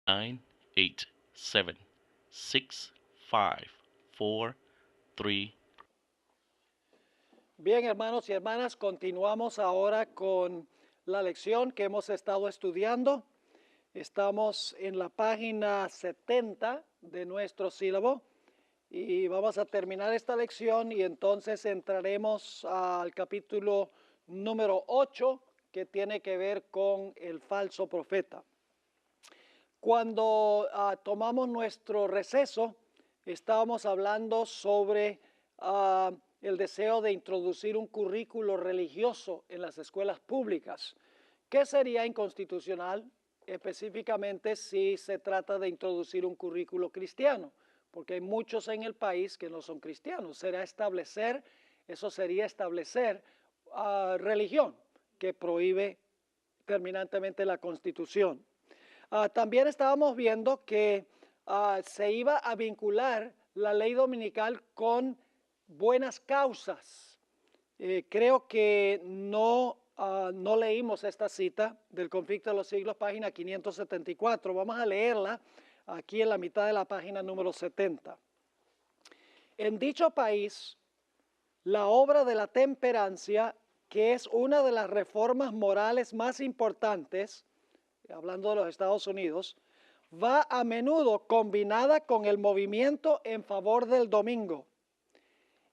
9, 8, 7, 6, 5, 4, 3. Bien, hermanos y hermanas, continuamos ahora con la lección que hemos estado estudiando. Estamos en la página 70 de nuestro sílabo y vamos a terminar esta lección y entonces entraremos al capítulo número 8 que tiene que ver con el falso profeta. Cuando tomamos nuestro receso, estábamos hablando sobre el deseo de introducir un currículo religioso en las escuelas públicas, que sería inconstitucional específicamente si se trata de introducir un currículo cristiano, porque hay muchos en el país que no son cristianos. Eso sería establecer religión que prohíbe terminantemente la Constitución. También estábamos viendo que se iba a vincular la ley dominical con buenas causas. Creo que no leímos esta cita del Conflicto de los Siglos, página 574. Vamos a leerla aquí en la mitad de la página número 70. En dicho país, la obra de la temperancia, que es una de las reformas morales más importantes, hablando de los Estados Unidos, va a menudo combinada con el movimiento en favor del domingo.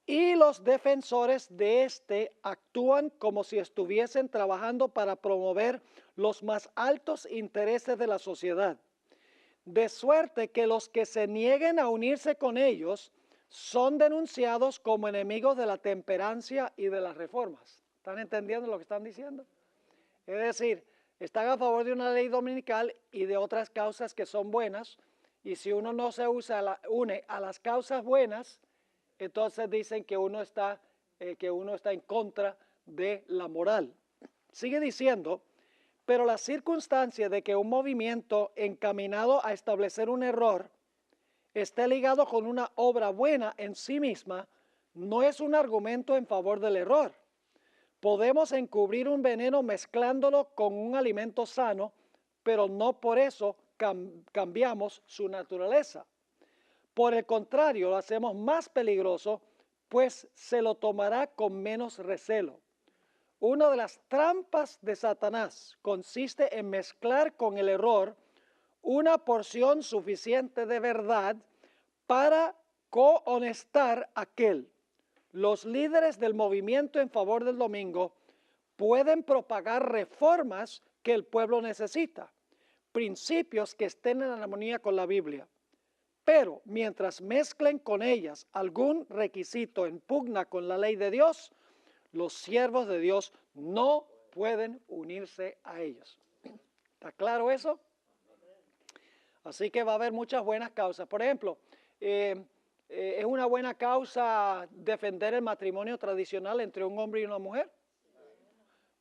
Y los defensores de este actúan como si estuviesen trabajando para promover los más altos intereses de la sociedad. De suerte que los que se nieguen a unirse con ellos son denunciados como enemigos de la temperancia y de las reformas. ¿Están entendiendo lo que están diciendo? Es decir, están a favor de una ley dominical y de otras causas que son buenas, y si uno no se une a las causas buenas, entonces dicen que uno está en contra de la moral. Sigue diciendo, pero la circunstancia de que un movimiento encaminado a establecer un error esté ligado con una obra buena en sí misma, no es un argumento en favor del error. Podemos encubrir un veneno mezclándolo con un alimento sano, pero no por eso cambiamos su naturaleza. Por el contrario, lo hacemos más peligroso, pues se lo tomará con menos recelo. Una de las trampas de Satanás consiste en mezclar con el error una porción suficiente de verdad para cohonestar aquel. Los líderes del movimiento en favor del domingo pueden propagar reformas que el pueblo necesita, principios que estén en armonía con la Biblia. Pero mientras mezclen con ellas algún requisito en pugna con la ley de Dios, los siervos de Dios no pueden unirse a ellos. ¿Está claro eso? Así que va a haber muchas buenas causas. Por ejemplo, ¿es una buena causa defender el matrimonio tradicional entre un hombre y una mujer?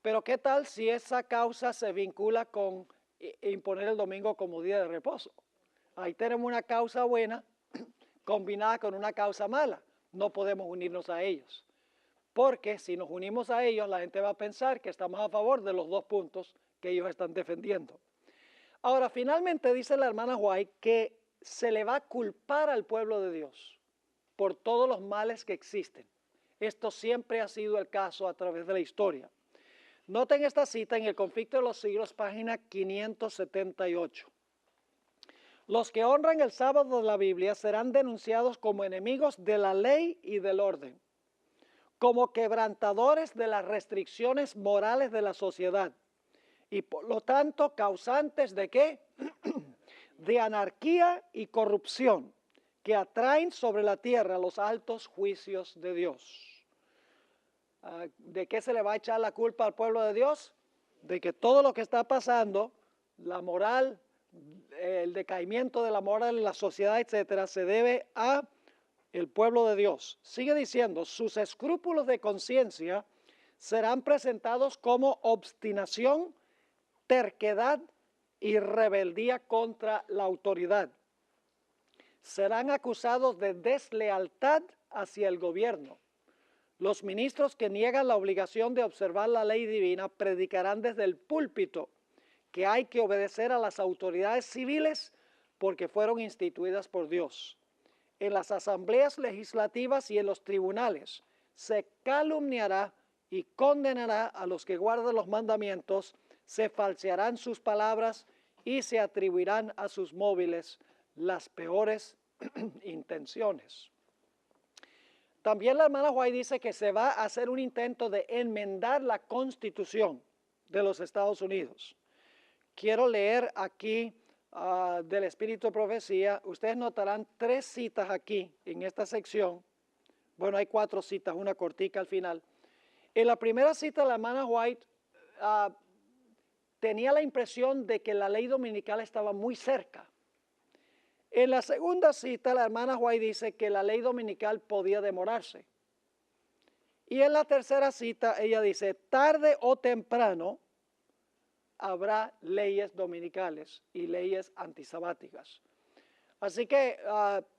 Pero ¿qué tal si esa causa se vincula con imponer el domingo como día de reposo? Ahí tenemos una causa buena combinada con una causa mala. No podemos unirnos a ellos. Porque si nos unimos a ellos, la gente va a pensar que estamos a favor de los dos puntos que ellos están defendiendo. Ahora, finalmente dice la hermana White que se le va a culpar al pueblo de Dios por todos los males que existen. Esto siempre ha sido el caso a través de la historia. Noten esta cita en el Conflicto de los Siglos, página 578. Los que honran el sábado de la Biblia serán denunciados como enemigos de la ley y del orden, como quebrantadores de las restricciones morales de la sociedad y por lo tanto causantes de ¿qué? De anarquía y corrupción que atraen sobre la tierra los altos juicios de Dios. ¿De qué se le va a echar la culpa al pueblo de Dios? De que todo lo que está pasando, la moral, el decaimiento de la moral en la sociedad, etcétera, se debe a el pueblo de Dios. Sigue diciendo, sus escrúpulos de conciencia serán presentados como obstinación, terquedad y rebeldía contra la autoridad. Serán acusados de deslealtad hacia el gobierno. Los ministros que niegan la obligación de observar la ley divina predicarán desde el púlpito que hay que obedecer a las autoridades civiles porque fueron instituidas por Dios. En las asambleas legislativas y en los tribunales se calumniará y condenará a los que guardan los mandamientos, se falsearán sus palabras y se atribuirán a sus móviles las peores intenciones. También la hermana White dice que se va a hacer un intento de enmendar la Constitución de los Estados Unidos. Quiero leer aquí del Espíritu de Profecía. Ustedes notarán 3 citas aquí en esta sección. Bueno, hay 4 citas, una cortica al final. En la primera cita, la hermana White tenía la impresión de que la ley dominical estaba muy cerca. En la segunda cita, la hermana White dice que la ley dominical podía demorarse. Y en la tercera cita, ella dice, tarde o temprano habrá leyes dominicales y leyes antisabáticas. Así que,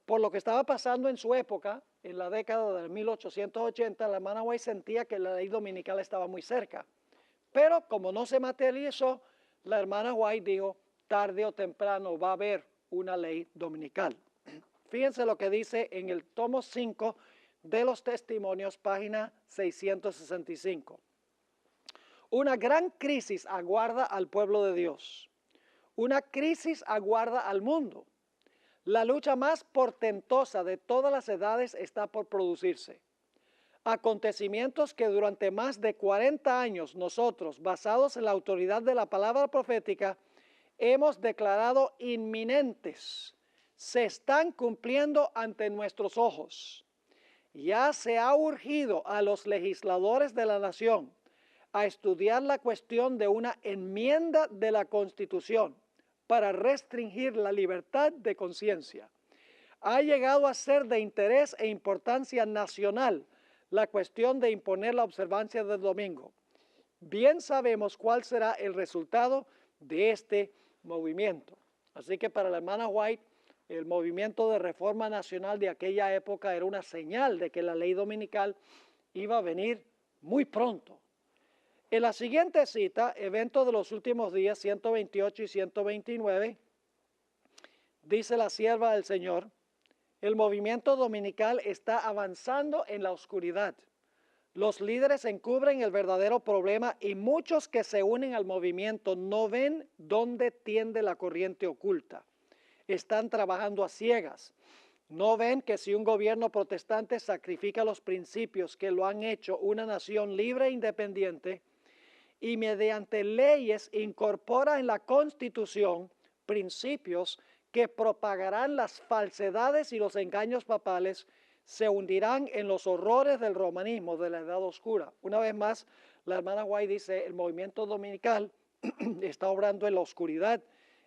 por lo que estaba pasando en su época, en la década de 1880, la hermana White sentía que la ley dominical estaba muy cerca. Pero como no se materializó, la hermana White dijo, tarde o temprano va a haber una ley dominical. Fíjense lo que dice en el tomo 5 de los testimonios, página 665. Una gran crisis aguarda al pueblo de Dios. Una crisis aguarda al mundo. La lucha más portentosa de todas las edades está por producirse. Acontecimientos que durante más de 40 años nosotros, basados en la autoridad de la palabra profética, hemos declarado inminentes, se están cumpliendo ante nuestros ojos. Ya se ha urgido a los legisladores de la nación a estudiar la cuestión de una enmienda de la Constitución para restringir la libertad de conciencia. Ha llegado a ser de interés e importancia nacional la cuestión de imponer la observancia del domingo. Bien sabemos cuál será el resultado de este movimiento. Así que para la hermana White, el movimiento de reforma nacional de aquella época era una señal de que la ley dominical iba a venir muy pronto. En la siguiente cita, Evento de los Últimos Días, 128 y 129, dice la sierva del Señor, el movimiento dominical está avanzando en la oscuridad. Los líderes encubren el verdadero problema y muchos que se unen al movimiento no ven dónde tiende la corriente oculta. Están trabajando a ciegas. No ven que si un gobierno protestante sacrifica los principios que lo han hecho una nación libre e independiente y mediante leyes incorpora en la Constitución principios que propagarán las falsedades y los engaños papales, se hundirán en los horrores del romanismo de la Edad Oscura. Una vez más, la hermana White dice, el movimiento dominical está obrando en la oscuridad,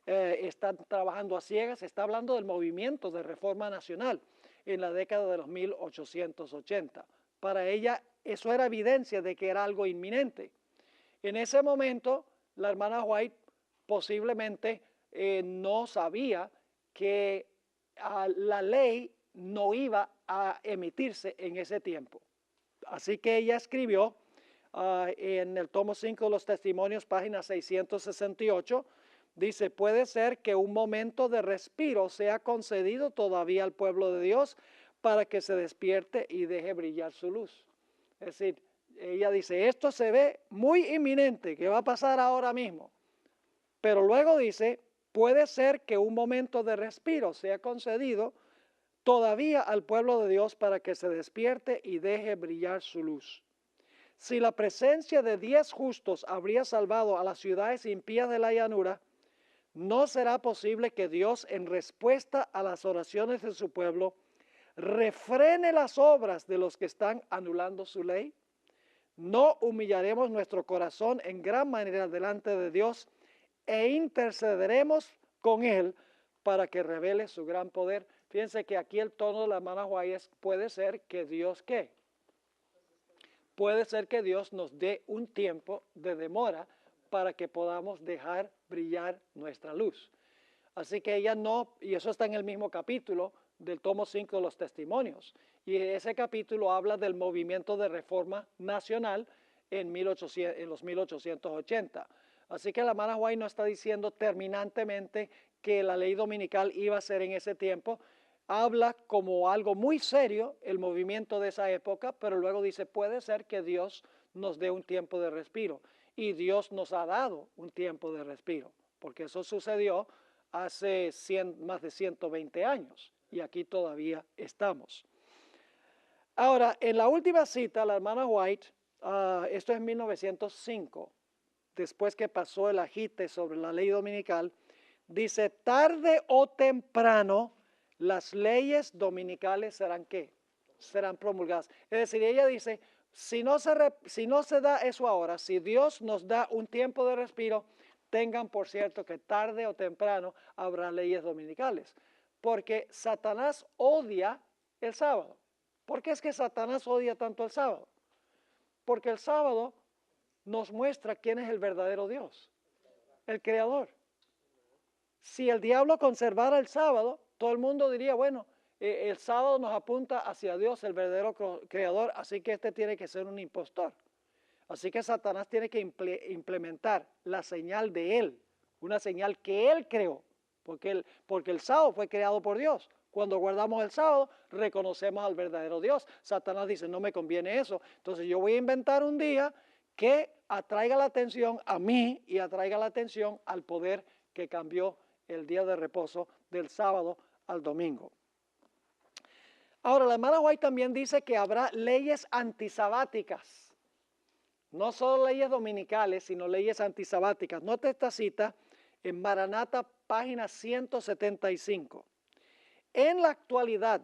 está trabajando a ciegas, está hablando del movimiento de reforma nacional en la década de los 1880. Para ella, eso era evidencia de que era algo inminente. En ese momento, la hermana White posiblemente no sabía que la ley no iba a emitirse en ese tiempo. Así que ella escribió en el tomo 5 de los testimonios, página 668, dice, puede ser que un momento de respiro sea concedido todavía al pueblo de Dios para que se despierte y deje brillar su luz. Es decir, ella dice, esto se ve muy inminente, que va a pasar ahora mismo. Pero luego dice, puede ser que un momento de respiro sea concedido todavía al pueblo de Dios para que se despierte y deje brillar su luz. Si la presencia de 10 justos habría salvado a las ciudades impías de la llanura, ¿no será posible que Dios, en respuesta a las oraciones de su pueblo, refrene las obras de los que están anulando su ley? ¿No humillaremos nuestro corazón en gran manera delante de Dios e intercederemos con Él para que revele su gran poder? Fíjense que aquí el tono de la hermana White es, puede ser que Dios, ¿qué? Puede ser que Dios nos dé un tiempo de demora para que podamos dejar brillar nuestra luz. Así que ella no, y eso está en el mismo capítulo del tomo 5 de los testimonios, y ese capítulo habla del movimiento de reforma nacional en los 1880. Así que la hermana White no está diciendo terminantemente que la ley dominical iba a ser en ese tiempo. Habla como algo muy serio el movimiento de esa época, pero luego dice, puede ser que Dios nos dé un tiempo de respiro. Y Dios nos ha dado un tiempo de respiro, porque eso sucedió hace más de 120 años y aquí todavía estamos. Ahora, en la última cita, la hermana White, esto es en 1905, después que pasó el agite sobre la ley dominical, dice, tarde o temprano, las leyes dominicales serán ¿qué? Serán promulgadas. Es decir, ella dice, si no se da eso ahora, si Dios nos da un tiempo de respiro, tengan por cierto que tarde o temprano habrá leyes dominicales, porque Satanás odia el sábado. ¿Por qué es que Satanás odia tanto el sábado? Porque el sábado nos muestra quién es el verdadero Dios, el Creador. Si el diablo conservara el sábado, todo el mundo diría, bueno, el sábado nos apunta hacia Dios, el verdadero Creador, así que este tiene que ser un impostor. Así que Satanás tiene que implementar la señal de Él, una señal que Él creó, porque el sábado fue creado por Dios. Cuando guardamos el sábado, reconocemos al verdadero Dios. Satanás dice, no me conviene eso. Entonces yo voy a inventar un día que atraiga la atención a mí y atraiga la atención al poder que cambió el día de reposo del sábado al domingo. Ahora, la hermana White también dice que habrá leyes antisabáticas. No solo leyes dominicales, sino leyes antisabáticas. Nota esta cita en Maranata, página 175. En la actualidad,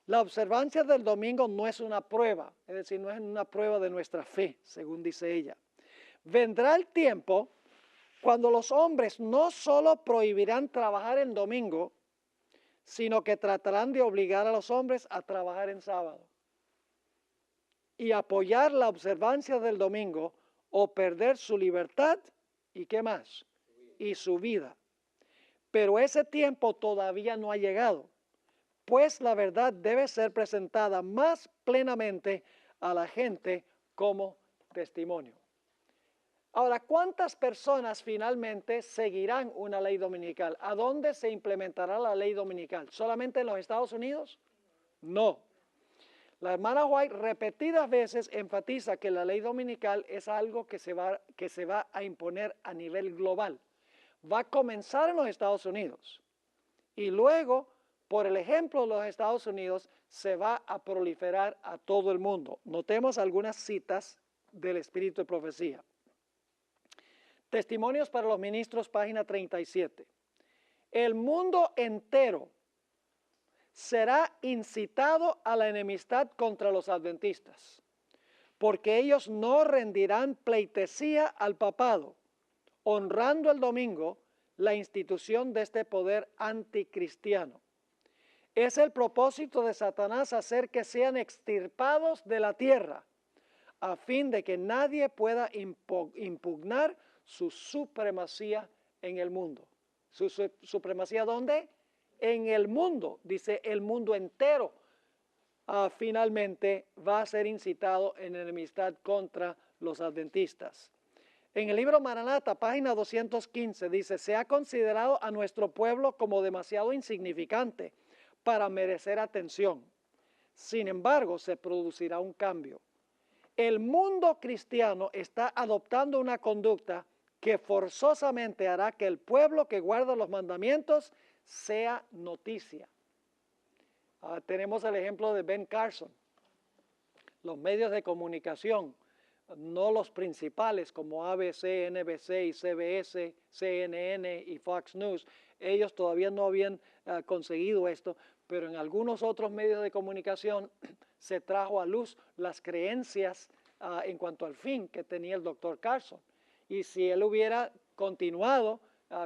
la observancia del domingo no es una prueba, es decir, no es una prueba de nuestra fe, según dice ella. Vendrá el tiempo cuando los hombres no solo prohibirán trabajar en domingo, sino que tratarán de obligar a los hombres a trabajar en sábado y apoyar la observancia del domingo o perder su libertad y ¿qué más? Y su vida. Pero ese tiempo todavía no ha llegado, pues la verdad debe ser presentada más plenamente a la gente como testimonio. Ahora, ¿cuántas personas finalmente seguirán una ley dominical? ¿A dónde se implementará la ley dominical? ¿Solamente en los Estados Unidos? No. La hermana White repetidas veces enfatiza que la ley dominical es algo que se va a imponer a nivel global. Va a comenzar en los Estados Unidos y luego, por el ejemplo de los Estados Unidos, se va a proliferar a todo el mundo. Notemos algunas citas del Espíritu de Profecía. Testimonios para los ministros, página 37. El mundo entero será incitado a la enemistad contra los adventistas, porque ellos no rendirán pleitesía al papado, honrando el domingo, la institución de este poder anticristiano. Es el propósito de Satanás hacer que sean extirpados de la tierra, a fin de que nadie pueda impugnar su supremacía en el mundo. ¿Su supremacía dónde? En el mundo, dice el mundo entero. Finalmente va a ser incitado en enemistad contra los adventistas. En el libro Maranata, página 215, dice, se ha considerado a nuestro pueblo como demasiado insignificante para merecer atención. Sin embargo, se producirá un cambio. El mundo cristiano está adoptando una conducta que forzosamente hará que el pueblo que guarda los mandamientos sea noticia. Tenemos el ejemplo de Ben Carson. Los medios de comunicación, no los principales como ABC, NBC y CBS, CNN y Fox News, ellos todavía no habían conseguido esto, pero en algunos otros medios de comunicación se trajo a luz las creencias en cuanto al fin que tenía el doctor Carson. Y si él hubiera continuado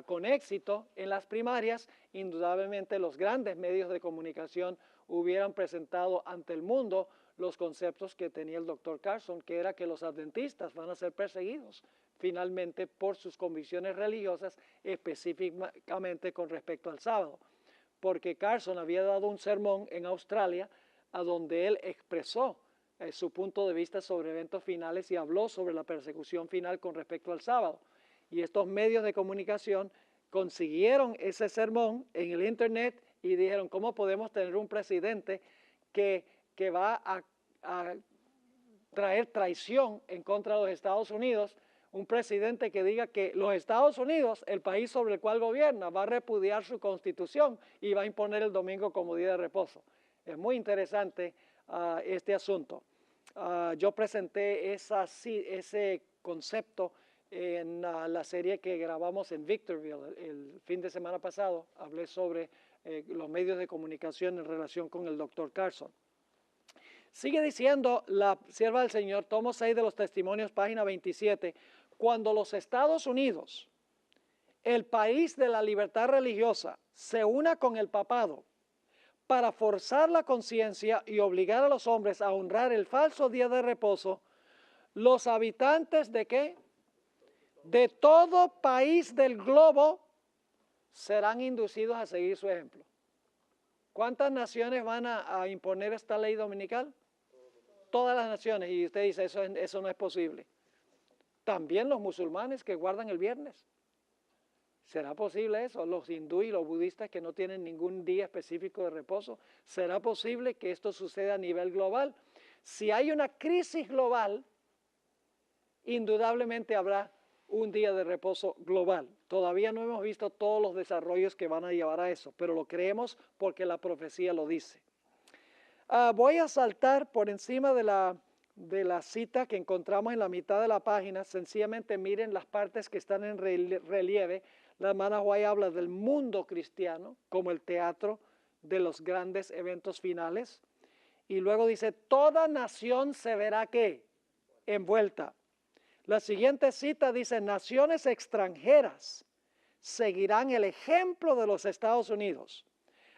con éxito en las primarias, indudablemente los grandes medios de comunicación hubieran presentado ante el mundo los conceptos que tenía el doctor Carson, que era que los adventistas van a ser perseguidos finalmente por sus convicciones religiosas, específicamente con respecto al sábado. Porque Carson había dado un sermón en Australia a donde él expresó su punto de vista sobre eventos finales y habló sobre la persecución final con respecto al sábado. Y estos medios de comunicación consiguieron ese sermón en el internet y dijeron, ¿cómo podemos tener un presidente que va a traer traición en contra de los Estados Unidos? Un presidente que diga que los Estados Unidos, el país sobre el cual gobierna, va a repudiar su constitución y va a imponer el domingo como día de reposo. Es muy interesante este asunto. Yo presenté ese concepto en la serie que grabamos en Victorville el fin de semana pasado. Hablé sobre los medios de comunicación en relación con el doctor Carson. Sigue diciendo la sierva del Señor, tomo 6 de los testimonios, página 27, cuando los Estados Unidos, el país de la libertad religiosa, se una con el papado para forzar la conciencia y obligar a los hombres a honrar el falso día de reposo, los habitantes ¿de qué? De todo país del globo serán inducidos a seguir su ejemplo. ¿Cuántas naciones van a imponer esta ley dominical? Todas las naciones. Y usted dice, eso no es posible. También los musulmanes que guardan el viernes. ¿Será posible eso? Los hindúes y los budistas que no tienen ningún día específico de reposo. ¿Será posible que esto suceda a nivel global? Si hay una crisis global, indudablemente habrá un día de reposo global. Todavía no hemos visto todos los desarrollos que van a llevar a eso, pero lo creemos porque la profecía lo dice. Voy a saltar por encima de la cita que encontramos en la mitad de la página. Sencillamente miren las partes que están en relieve. La hermana White habla del mundo cristiano como el teatro de los grandes eventos finales. Y luego dice, toda nación se verá ¿qué? Envuelta. La siguiente cita dice, naciones extranjeras seguirán el ejemplo de los Estados Unidos.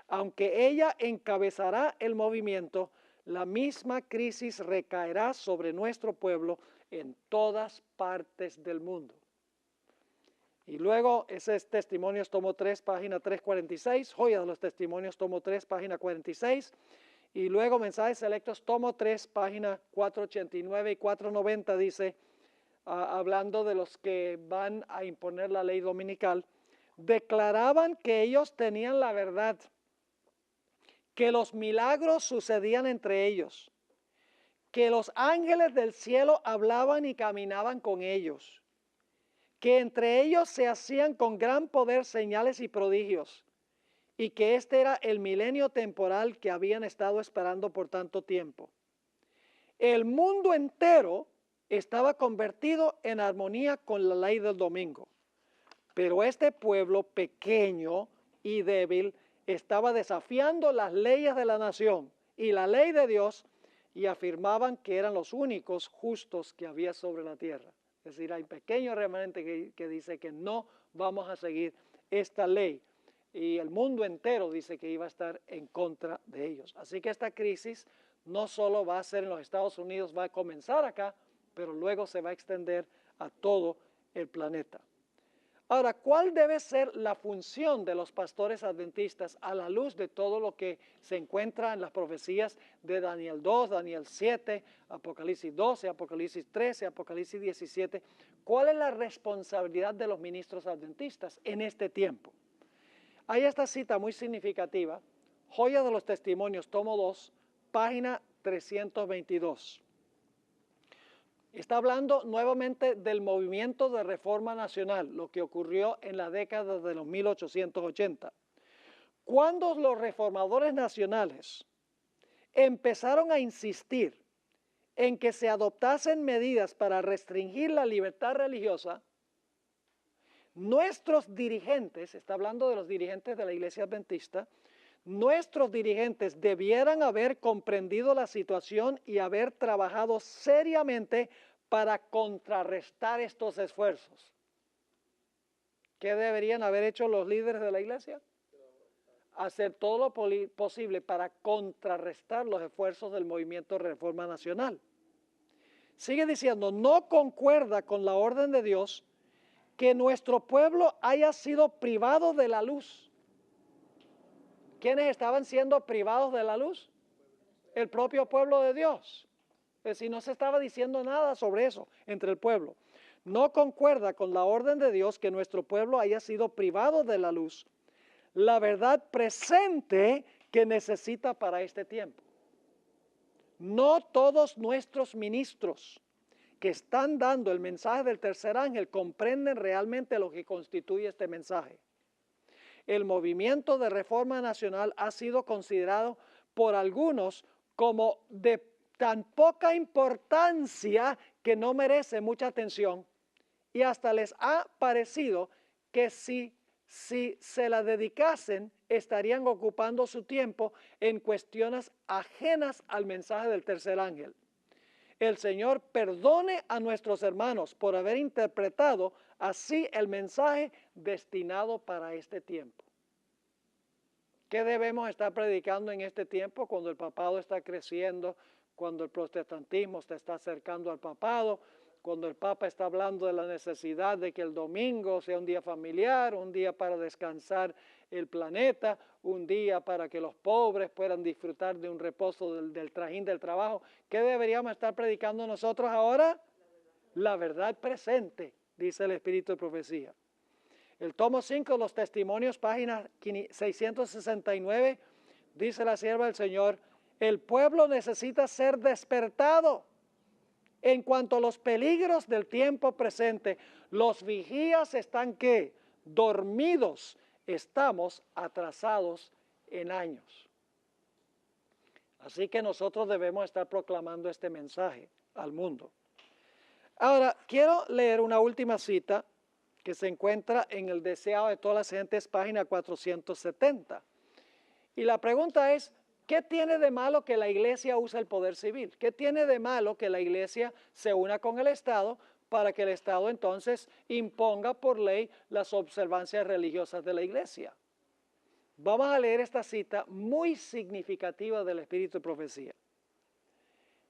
Aunque ella encabezará el movimiento, la misma crisis recaerá sobre nuestro pueblo en todas partes del mundo. Y luego, ese es Testimonios, tomo 3, página 346, Joya de los Testimonios, tomo 3, página 46. Y luego, Mensajes Selectos, tomo 3, página 489 y 490, dice, hablando de los que van a imponer la ley dominical, declaraban que ellos tenían la verdad, que los milagros sucedían entre ellos, que los ángeles del cielo hablaban y caminaban con ellos, que entre ellos se hacían con gran poder señales y prodigios, y que este era el milenio temporal que habían estado esperando por tanto tiempo. El mundo entero estaba convertido en armonía con la ley del domingo, pero este pueblo pequeño y débil estaba desafiando las leyes de la nación y la ley de Dios y afirmaban que eran los únicos justos que había sobre la tierra. Es decir, hay pequeño remanente que dice que no vamos a seguir esta ley y el mundo entero dice que iba a estar en contra de ellos. Así que esta crisis no solo va a ser en los Estados Unidos, va a comenzar acá, pero luego se va a extender a todo el planeta. Ahora, ¿cuál debe ser la función de los pastores adventistas a la luz de todo lo que se encuentra en las profecías de Daniel 2, Daniel 7, Apocalipsis 12, Apocalipsis 13, Apocalipsis 17? ¿Cuál es la responsabilidad de los ministros adventistas en este tiempo? Hay esta cita muy significativa, Joya de los Testimonios, tomo 2, página 322. Está hablando nuevamente del movimiento de reforma nacional, lo que ocurrió en la década de los 1880. Cuando los reformadores nacionales empezaron a insistir en que se adoptasen medidas para restringir la libertad religiosa, nuestros dirigentes, está hablando de los dirigentes de la Iglesia Adventista, nuestros dirigentes debieran haber comprendido la situación y haber trabajado seriamente para contrarrestar estos esfuerzos. ¿Qué deberían haber hecho los líderes de la iglesia? Hacer todo lo posible para contrarrestar los esfuerzos del movimiento de Reforma Nacional. Sigue diciendo, no concuerda con la orden de Dios que nuestro pueblo haya sido privado de la luz. ¿Quiénes estaban siendo privados de la luz? El propio pueblo de Dios. Es decir, no se estaba diciendo nada sobre eso entre el pueblo. no concuerda con la orden de Dios que nuestro pueblo haya sido privado de la luz, la verdad presente que necesita para este tiempo. No todos nuestros ministros que están dando el mensaje del tercer ángel comprenden realmente lo que constituye este mensaje. El movimiento de reforma nacional ha sido considerado por algunos como de tan poca importancia que no merece mucha atención, y hasta les ha parecido que si se la dedicasen estarían ocupando su tiempo en cuestiones ajenas al mensaje del tercer ángel. El Señor perdone a nuestros hermanos por haber interpretado así el mensaje destinado para este tiempo. ¿Qué debemos estar predicando en este tiempo cuando el papado está creciendo, cuando el protestantismo se está acercando al papado, cuando el Papa está hablando de la necesidad de que el domingo sea un día familiar, un día para descansar el planeta, un día para que los pobres puedan disfrutar de un reposo del trajín del trabajo? ¿Qué deberíamos estar predicando nosotros ahora? La verdad presente, dice el Espíritu de Profecía. El tomo 5 de los Testimonios, página 669, dice la sierva del Señor: el pueblo necesita ser despertado en cuanto a los peligros del tiempo presente. Los vigías están ¿qué? Dormidos. Estamos atrasados en años. Así que nosotros debemos estar proclamando este mensaje al mundo. Ahora, quiero leer una última cita que se encuentra en el Deseado de todas las gentes, página 470. Y la pregunta es, ¿qué tiene de malo que la iglesia use el poder civil? ¿Qué tiene de malo que la iglesia se una con el Estado para que el Estado entonces imponga por ley las observancias religiosas de la iglesia? Vamos a leer esta cita muy significativa del Espíritu de Profecía.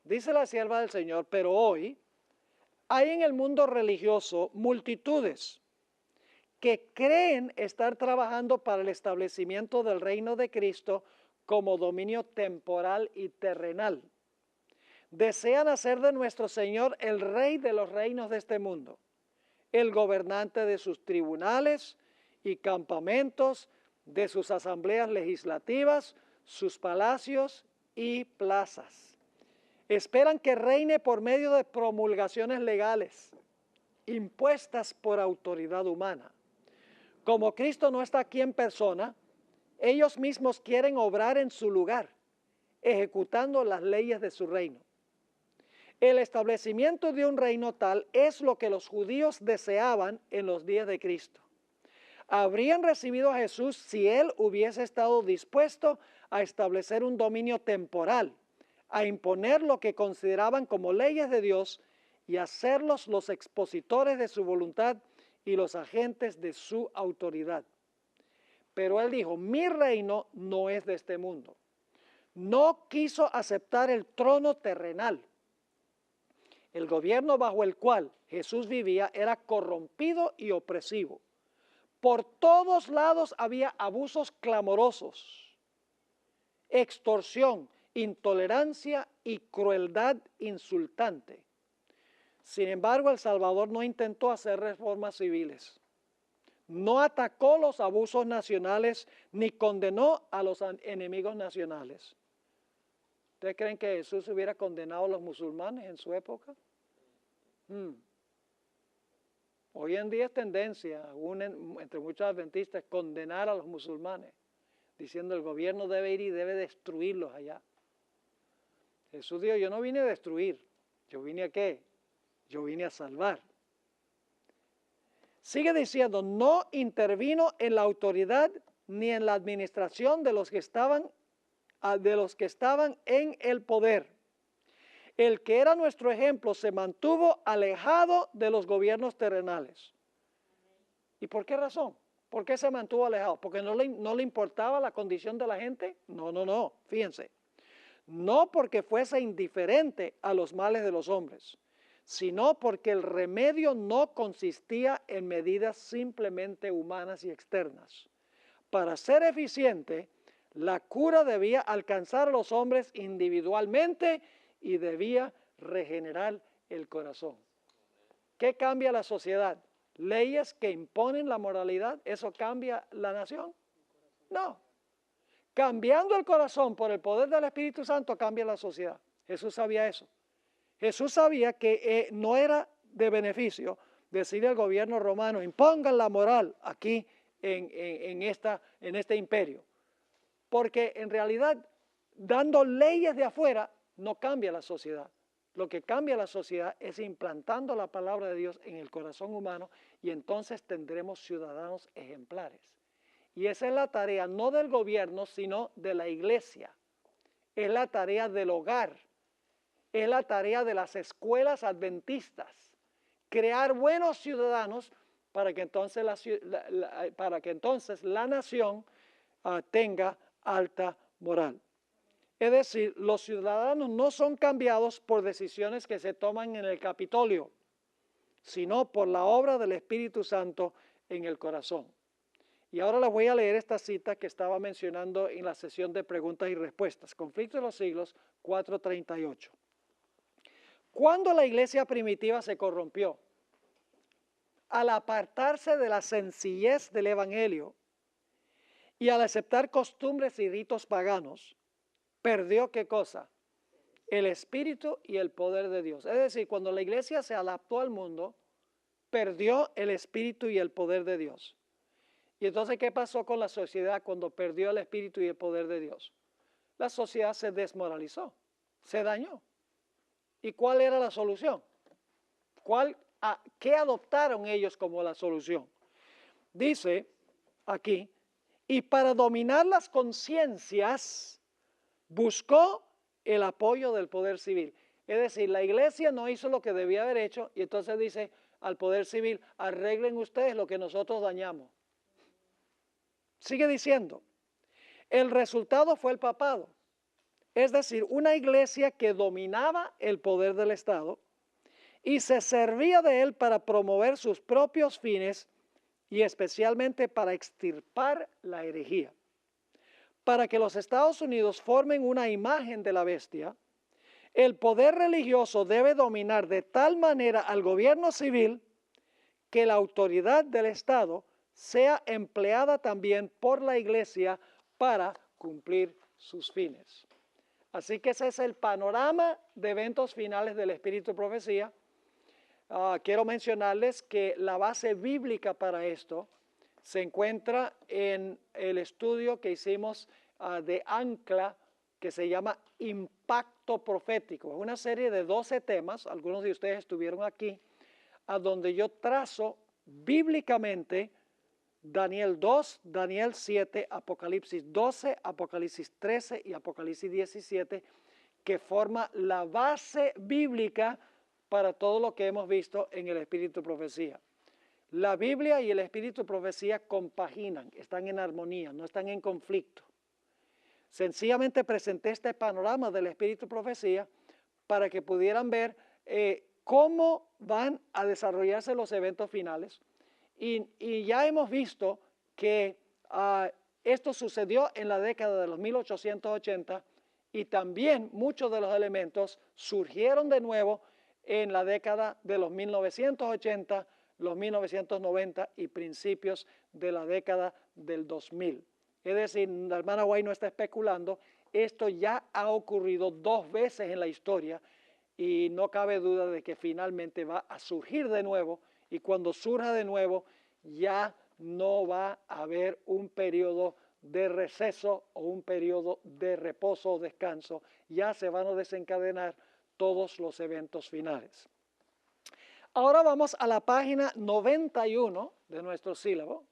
Dice la sierva del Señor: pero hoy hay en el mundo religioso multitudes que creen estar trabajando para el establecimiento del reino de Cristo como dominio temporal y terrenal. Desean hacer de nuestro Señor el rey de los reinos de este mundo, el gobernante de sus tribunales y campamentos, de sus asambleas legislativas, sus palacios y plazas. Esperan que reine por medio de promulgaciones legales, impuestas por autoridad humana. Como Cristo no está aquí en persona, ellos mismos quieren obrar en su lugar, ejecutando las leyes de su reino. El establecimiento de un reino tal es lo que los judíos deseaban en los días de Cristo. Habrían recibido a Jesús si Él hubiese estado dispuesto a establecer un dominio temporal, a imponer lo que consideraban como leyes de Dios y hacerlos los expositores de su voluntad y los agentes de su autoridad. Pero Él dijo: mi reino no es de este mundo. No quiso aceptar el trono terrenal. El gobierno bajo el cual Jesús vivía era corrompido y opresivo. Por todos lados había abusos clamorosos, extorsión, intolerancia y crueldad insultante. Sin embargo, el Salvador no intentó hacer reformas civiles. No atacó los abusos nacionales ni condenó a los enemigos nacionales. ¿Ustedes creen que Jesús hubiera condenado a los musulmanes en su época? Hoy en día es tendencia, aún entre muchos adventistas, condenar a los musulmanes, diciendo el gobierno debe ir y debe destruirlos allá. Jesús dijo: yo no vine a destruir, yo vine a ¿qué? Yo vine a salvar. Sigue diciendo: no intervino en la autoridad ni en la administración de los que estaban en el poder. El que era nuestro ejemplo se mantuvo alejado de los gobiernos terrenales. ¿Y por qué razón? ¿Por qué se mantuvo alejado? ¿Porque no le importaba la condición de la gente? No, fíjense. No porque fuese indiferente a los males de los hombres, sino porque el remedio no consistía en medidas simplemente humanas y externas. Para ser eficiente, la cura debía alcanzar a los hombres individualmente y debía regenerar el corazón. ¿Qué cambia la sociedad? ¿Leyes que imponen la moralidad? ¿Eso cambia la nación? No. Cambiando el corazón por el poder del Espíritu Santo cambia la sociedad. Jesús sabía eso. Jesús sabía que no era de beneficio decirle al gobierno romano, impongan la moral aquí en este imperio. Porque en realidad, dando leyes de afuera, no cambia la sociedad. Lo que cambia la sociedad es implantando la palabra de Dios en el corazón humano y entonces tendremos ciudadanos ejemplares. Y esa es la tarea no del gobierno, sino de la iglesia. Es la tarea del hogar. Es la tarea de las escuelas adventistas. Crear buenos ciudadanos para que entonces la nación tenga alta moral. Es decir, los ciudadanos no son cambiados por decisiones que se toman en el Capitolio, sino por la obra del Espíritu Santo en el corazón. Y ahora les voy a leer esta cita que estaba mencionando en la sesión de preguntas y respuestas. Conflicto de los siglos 4:38. Cuando la iglesia primitiva se corrompió, al apartarse de la sencillez del evangelio y al aceptar costumbres y ritos paganos, perdió ¿qué cosa? El espíritu y el poder de Dios. Es decir, cuando la iglesia se adaptó al mundo, perdió el espíritu y el poder de Dios. Y entonces, ¿qué pasó con la sociedad cuando perdió el espíritu y el poder de Dios? La sociedad se desmoralizó, se dañó. ¿Y cuál era la solución? ¿Qué adoptaron ellos como la solución? Dice aquí, y para dominar las conciencias, buscó el apoyo del poder civil. Es decir, la iglesia no hizo lo que debía haber hecho y entonces dice al poder civil, arreglen ustedes lo que nosotros dañamos. Sigue diciendo, el resultado fue el papado. Es decir, una iglesia que dominaba el poder del Estado y se servía de él para promover sus propios fines y especialmente para extirpar la herejía. Para que los Estados Unidos formen una imagen de la bestia, el poder religioso debe dominar de tal manera al gobierno civil que la autoridad del Estado sea empleada también por la iglesia para cumplir sus fines. Así que ese es el panorama de eventos finales del Espíritu de Profecía. Quiero mencionarles que la base bíblica para esto se encuentra en el estudio que hicimos de Ancla, que se llama Impacto Profético. Es una serie de 12 temas, algunos de ustedes estuvieron aquí, a donde yo trazo bíblicamente Daniel 2, Daniel 7, Apocalipsis 12, Apocalipsis 13 y Apocalipsis 17, que forma la base bíblica para todo lo que hemos visto en el Espíritu de Profecía. La Biblia y el Espíritu de Profecía compaginan, están en armonía, no están en conflicto. Sencillamente presenté este panorama del Espíritu de Profecía para que pudieran ver cómo van a desarrollarse los eventos finales. Y ya hemos visto que esto sucedió en la década de los 1880 y también muchos de los elementos surgieron de nuevo en la década de los 1980, los 1990 y principios de la década del 2000. Es decir, la hermana White no está especulando, esto ya ha ocurrido 2 veces en la historia y no cabe duda de que finalmente va a surgir de nuevo y cuando surja de nuevo ya no va a haber un periodo de receso o un periodo de reposo o descanso, ya se van a desencadenar todos los eventos finales. Ahora vamos a la página 91 de nuestro sílabo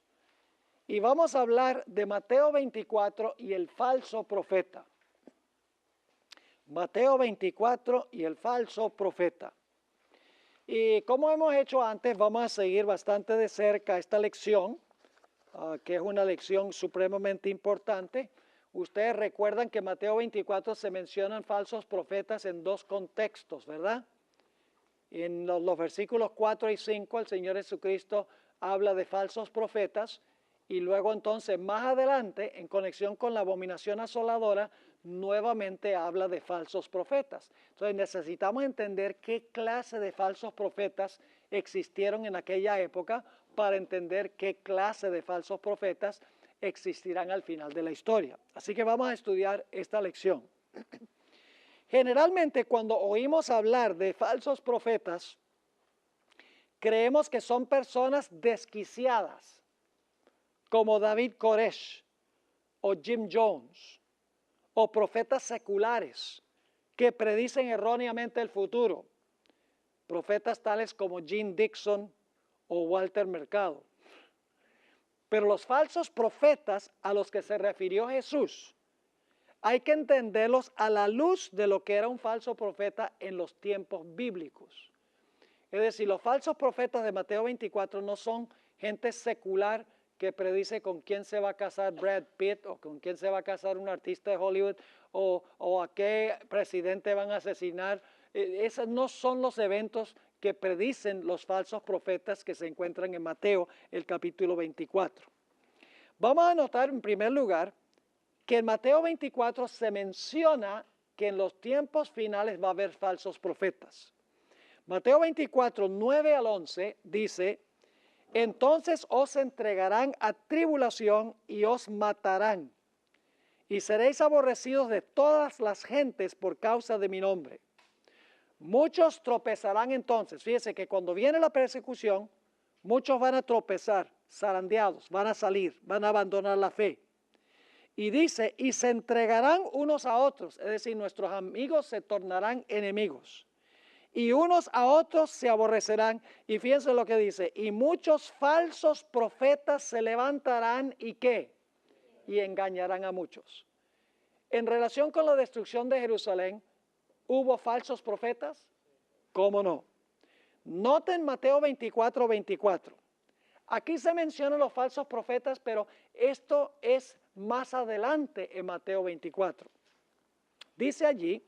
y vamos a hablar de Mateo 24 y el falso profeta. Mateo 24 y el falso profeta. Y como hemos hecho antes, vamos a seguir bastante de cerca esta lección, que es una lección supremamente importante. Ustedes recuerdan que en Mateo 24 se mencionan falsos profetas en 2 contextos, ¿verdad? En los versículos 4 y 5 el Señor Jesucristo habla de falsos profetas Y luego entonces más adelante, en conexión con la abominación asoladora, nuevamente habla de falsos profetas. Entonces necesitamos entender qué clase de falsos profetas existieron en aquella época para entender qué clase de falsos profetas existirán al final de la historia. Así que vamos a estudiar esta lección. Generalmente cuando oímos hablar de falsos profetas, creemos que son personas desquiciadas, como David Koresh o Jim Jones, o profetas seculares que predicen erróneamente el futuro, profetas tales como Gene Dixon o Walter Mercado. Pero los falsos profetas a los que se refirió Jesús, hay que entenderlos a la luz de lo que era un falso profeta en los tiempos bíblicos. Es decir, los falsos profetas de Mateo 24 no son gente secular que predice con quién se va a casar Brad Pitt o con quién se va a casar un artista de Hollywood o a qué presidente van a asesinar. Esos no son los eventos que predicen los falsos profetas que se encuentran en Mateo, el capítulo 24. Vamos a notar en primer lugar que en Mateo 24 se menciona que en los tiempos finales va a haber falsos profetas. Mateo 24, 9 al 11 dice: entonces os entregarán a tribulación y os matarán, y seréis aborrecidos de todas las gentes por causa de mi nombre. Muchos tropezarán entonces. Fíjese que cuando viene la persecución, muchos van a tropezar, zarandeados, van a salir, van a abandonar la fe. Y dice, y se entregarán unos a otros, es decir, nuestros amigos se tornarán enemigos. Y unos a otros se aborrecerán. Y fíjense lo que dice, y muchos falsos profetas se levantarán y ¿qué? Y engañarán a muchos. En relación con la destrucción de Jerusalén, ¿hubo falsos profetas? ¿Cómo no? Noten Mateo 24, 24. Aquí se mencionan los falsos profetas, pero esto es más adelante en Mateo 24. Dice allí,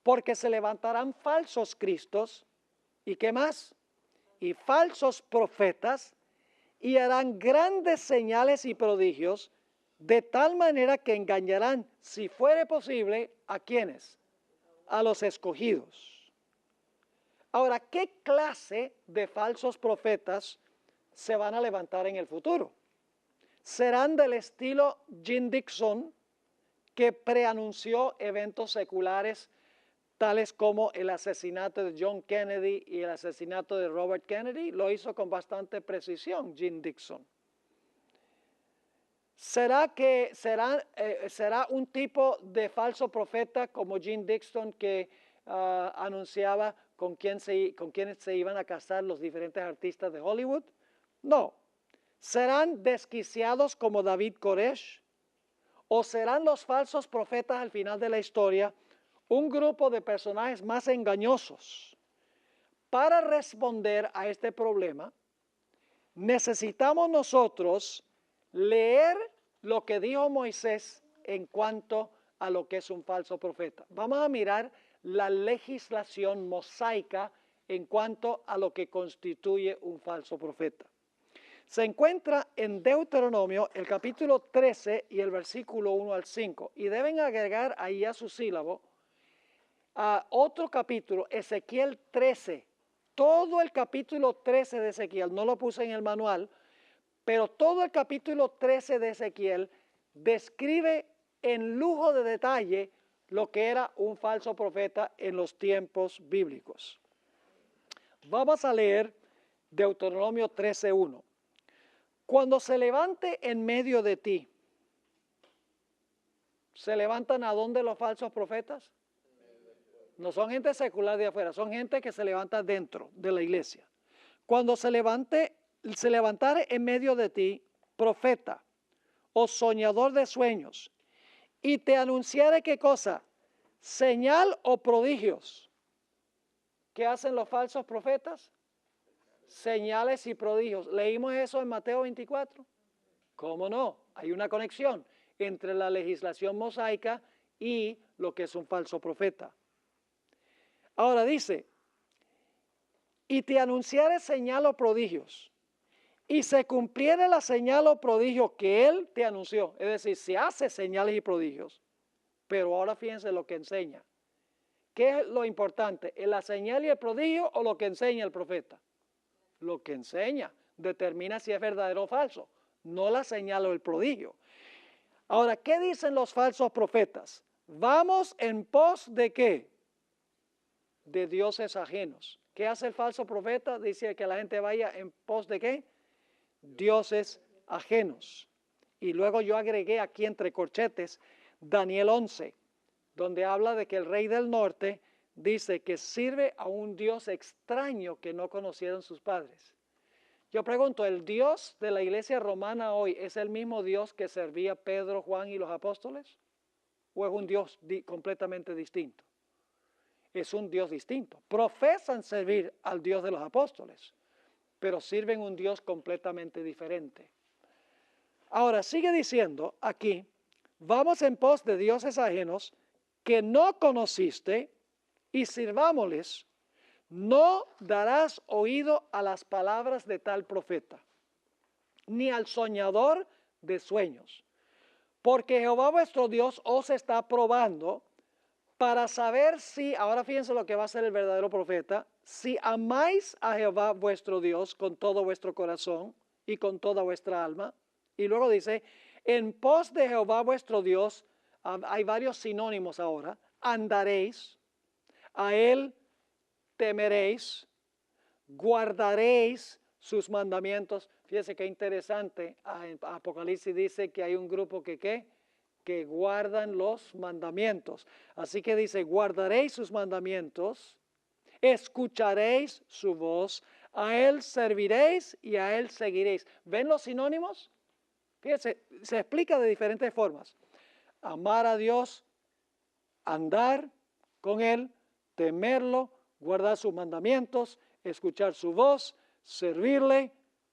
porque se levantarán falsos cristos, ¿y qué más? Y falsos profetas, y harán grandes señales y prodigios, de tal manera que engañarán, si fuere posible, ¿a quiénes? A los escogidos. Ahora, ¿qué clase de falsos profetas se van a levantar en el futuro? Serán del estilo Gene Dixon, que preanunció eventos seculares tales como el asesinato de John Kennedy y el asesinato de Robert Kennedy. Lo hizo con bastante precisión Gene Dixon. ¿Será un tipo de falso profeta como Gene Dixon que anunciaba con quiénes se iban a casar los diferentes artistas de Hollywood? No. ¿Serán desquiciados como David Koresh? ¿O serán los falsos profetas al final de la historia un grupo de personajes más engañosos? Para responder a este problema, necesitamos nosotros leer lo que dijo Moisés en cuanto a lo que es un falso profeta. Vamos a mirar la legislación mosaica en cuanto a lo que constituye un falso profeta. Se encuentra en Deuteronomio, el capítulo 13 y el versículo 1 al 5. Y deben agregar ahí a su sílabo a otro capítulo, Ezequiel 13. Todo el capítulo 13 de Ezequiel, no lo puse en el manual, pero todo el capítulo 13 de Ezequiel describe en lujo de detalle lo que era un falso profeta en los tiempos bíblicos. Vamos a leer Deuteronomio 13:1. Cuando se levante en medio de ti, ¿se levantan a dónde los falsos profetas? No son gente secular de afuera, son gente que se levanta dentro de la iglesia. Cuando se levantare en medio de ti, profeta o soñador de sueños, y te anunciare ¿qué cosa? Señal o prodigios. ¿Qué hacen los falsos profetas? Señales y prodigios. ¿Leímos eso en Mateo 24? ¿Cómo no? Hay una conexión entre la legislación mosaica y lo que es un falso profeta. Ahora dice, y te anunciaré señal o prodigios, y se cumpliere la señal o prodigio que él te anunció. Es decir, se hace señales y prodigios. Pero ahora fíjense lo que enseña. ¿Qué es lo importante? ¿La señal y el prodigio o lo que enseña el profeta? Lo que enseña determina si es verdadero o falso, no la señal o el prodigio. Ahora, ¿qué dicen los falsos profetas? Vamos en pos de ¿qué? De dioses ajenos. ¿Qué hace el falso profeta? Dice que la gente vaya en pos de ¿qué? Dioses ajenos. Y luego yo agregué aquí entre corchetes Daniel 11, donde habla de que el rey del norte dice que sirve a un Dios extraño que no conocieron sus padres. Yo pregunto, ¿el Dios de la iglesia romana hoy es el mismo Dios que servía Pedro, Juan y los apóstoles? ¿O es un Dios completamente distinto? Es un Dios distinto. Profesan servir al Dios de los apóstoles, pero sirven un Dios completamente diferente. Ahora, sigue diciendo aquí, vamos en pos de dioses ajenos que no conociste y sirvámosles. No darás oído a las palabras de tal profeta, ni al soñador de sueños, porque Jehová vuestro Dios os está probando para saber si, ahora fíjense lo que va a hacer el verdadero profeta, si amáis a Jehová vuestro Dios con todo vuestro corazón y con toda vuestra alma. Y luego dice, en pos de Jehová vuestro Dios, hay varios sinónimos ahora, andaréis, a él temeréis, guardaréis sus mandamientos. Fíjense qué interesante, Apocalipsis dice que hay un grupo que guardan los mandamientos. Así que dice, guardaréis sus mandamientos, escucharéis su voz, a él serviréis y a él seguiréis. ¿Ven los sinónimos? Fíjense, se explica de diferentes formas. Amar a Dios, andar con él, temerlo, guardar sus mandamientos, escuchar su voz, servirle,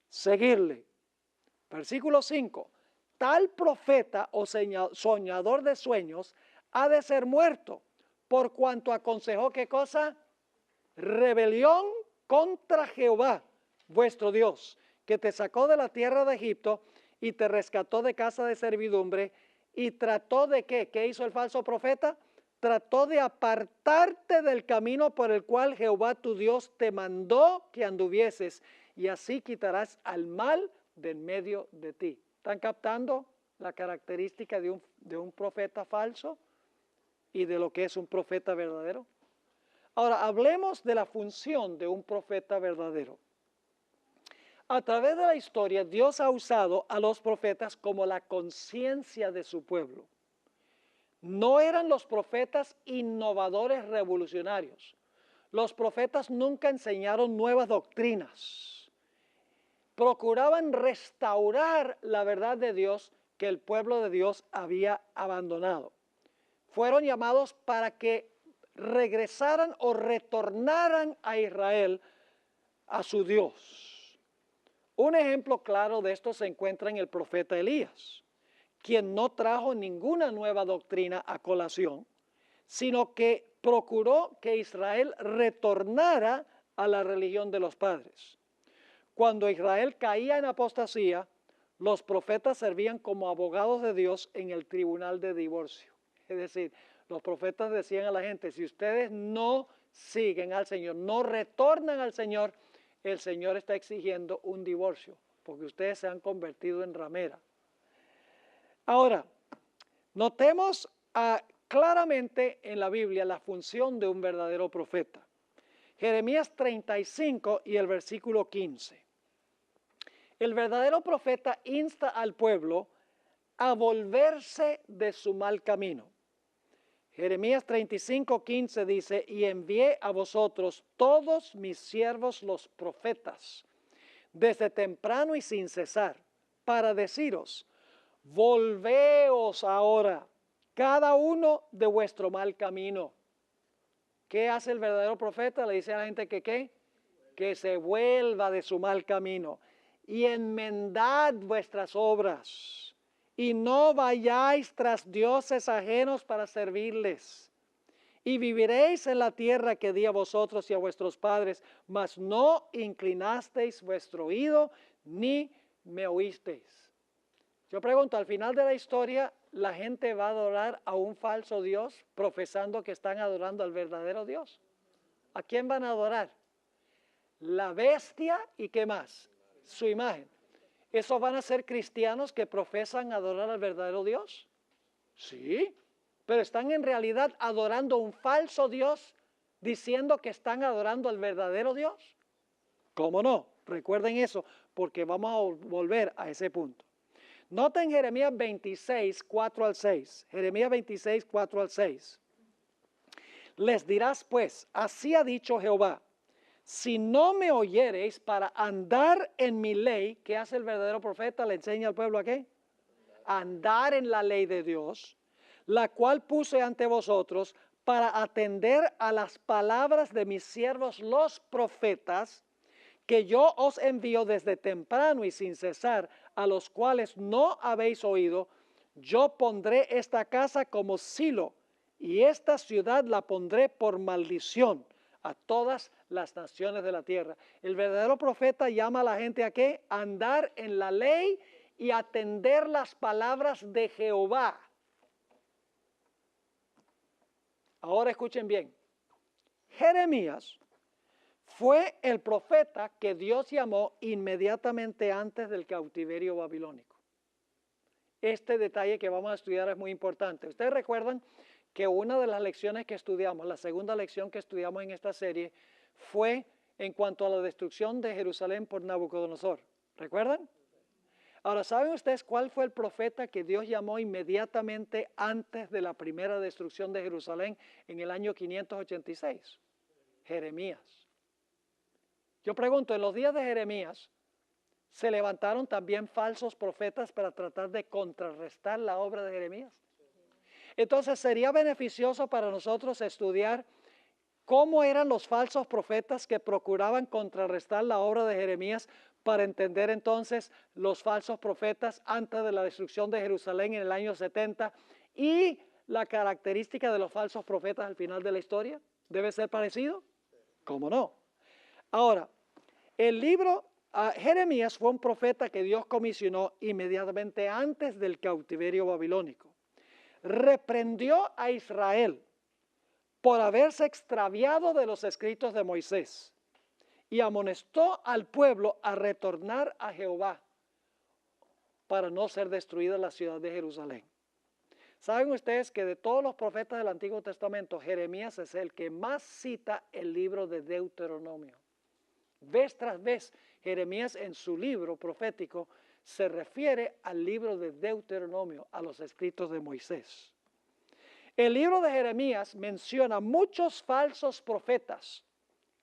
seguirle. Versículo 5. Tal profeta o soñador de sueños ha de ser muerto, por cuanto aconsejó ¿qué cosa? Rebelión contra Jehová, vuestro Dios, que te sacó de la tierra de Egipto y te rescató de casa de servidumbre y trató de ¿qué? ¿Qué hizo el falso profeta? Trató de apartarte del camino por el cual Jehová tu Dios te mandó que anduvieses, y así quitarás al mal de en medio de ti. ¿Están captando la característica de un profeta falso y de lo que es un profeta verdadero? Ahora, hablemos de la función de un profeta verdadero. A través de la historia, Dios ha usado a los profetas como la conciencia de su pueblo. No eran los profetas innovadores revolucionarios. Los profetas nunca enseñaron nuevas doctrinas. Procuraban restaurar la verdad de Dios que el pueblo de Dios había abandonado. Fueron llamados para que regresaran o retornaran a Israel, a su Dios. Un ejemplo claro de esto se encuentra en el profeta Elías, quien no trajo ninguna nueva doctrina a colación, sino que procuró que Israel retornara a la religión de los padres. Cuando Israel caía en apostasía, los profetas servían como abogados de Dios en el tribunal de divorcio. Es decir, los profetas decían a la gente, si ustedes no siguen al Señor, no retornan al Señor, el Señor está exigiendo un divorcio, porque ustedes se han convertido en ramera. Ahora, notemos claramente en la Biblia la función de un verdadero profeta. Jeremías 35 y el versículo 15. El verdadero profeta insta al pueblo a volverse de su mal camino. Jeremías 35, 15 dice, y envié a vosotros todos mis siervos los profetas, desde temprano y sin cesar, para deciros, volveos ahora, cada uno de vuestro mal camino. ¿Qué hace el verdadero profeta? Le dice a la gente que ¿qué? Que se vuelva de su mal camino y enmendad vuestras obras y no vayáis tras dioses ajenos para servirles. Y viviréis en la tierra que di a vosotros y a vuestros padres, mas no inclinasteis vuestro oído, ni me oísteis. Yo pregunto, al final de la historia, ¿la gente va a adorar a un falso Dios profesando que están adorando al verdadero Dios? ¿A quién van a adorar? La bestia y ¿qué más? Su imagen. ¿Esos van a ser cristianos que profesan adorar al verdadero Dios? Sí, pero están en realidad adorando a un falso Dios diciendo que están adorando al verdadero Dios. ¿Cómo no? Recuerden eso porque vamos a volver a ese punto. Noten Jeremías 26, 4 al 6. Jeremías 26, 4 al 6. Les dirás pues, así ha dicho Jehová, si no me oyereis para andar en mi ley, ¿qué hace el verdadero profeta? ¿Le enseña al pueblo a qué? Andar en la ley de Dios, la cual puse ante vosotros para atender a las palabras de mis siervos los profetas, que yo os envío desde temprano y sin cesar, a los cuales no habéis oído. Yo pondré esta casa como Silo, y esta ciudad la pondré por maldición a todas las naciones de la tierra. El verdadero profeta llama a la gente a qué? Andar en la ley y atender las palabras de Jehová. Ahora escuchen bien. Jeremías fue el profeta que Dios llamó inmediatamente antes del cautiverio babilónico. Este detalle que vamos a estudiar es muy importante. Ustedes recuerdan que una de las lecciones que estudiamos, la segunda lección que estudiamos en esta serie, fue en cuanto a la destrucción de Jerusalén por Nabucodonosor. ¿Recuerdan? Ahora, ¿saben ustedes cuál fue el profeta que Dios llamó inmediatamente antes de la primera destrucción de Jerusalén en el año 586? Jeremías. Yo pregunto, en los días de Jeremías, ¿se levantaron también falsos profetas para tratar de contrarrestar la obra de Jeremías? Entonces, sería beneficioso para nosotros estudiar cómo eran los falsos profetas que procuraban contrarrestar la obra de Jeremías para entender entonces los falsos profetas antes de la destrucción de Jerusalén en el año 70 y la característica de los falsos profetas al final de la historia. ¿Debe ser parecido? ¿Cómo no? Ahora, el libro Jeremías fue un profeta que Dios comisionó inmediatamente antes del cautiverio babilónico. Reprendió a Israel por haberse extraviado de los escritos de Moisés y amonestó al pueblo a retornar a Jehová para no ser destruida la ciudad de Jerusalén. ¿Saben ustedes que de todos los profetas del Antiguo Testamento, Jeremías es el que más cita el libro de Deuteronomio? Vez tras vez, Jeremías en su libro profético se refiere al libro de Deuteronomio, a los escritos de Moisés. El libro de Jeremías menciona muchos falsos profetas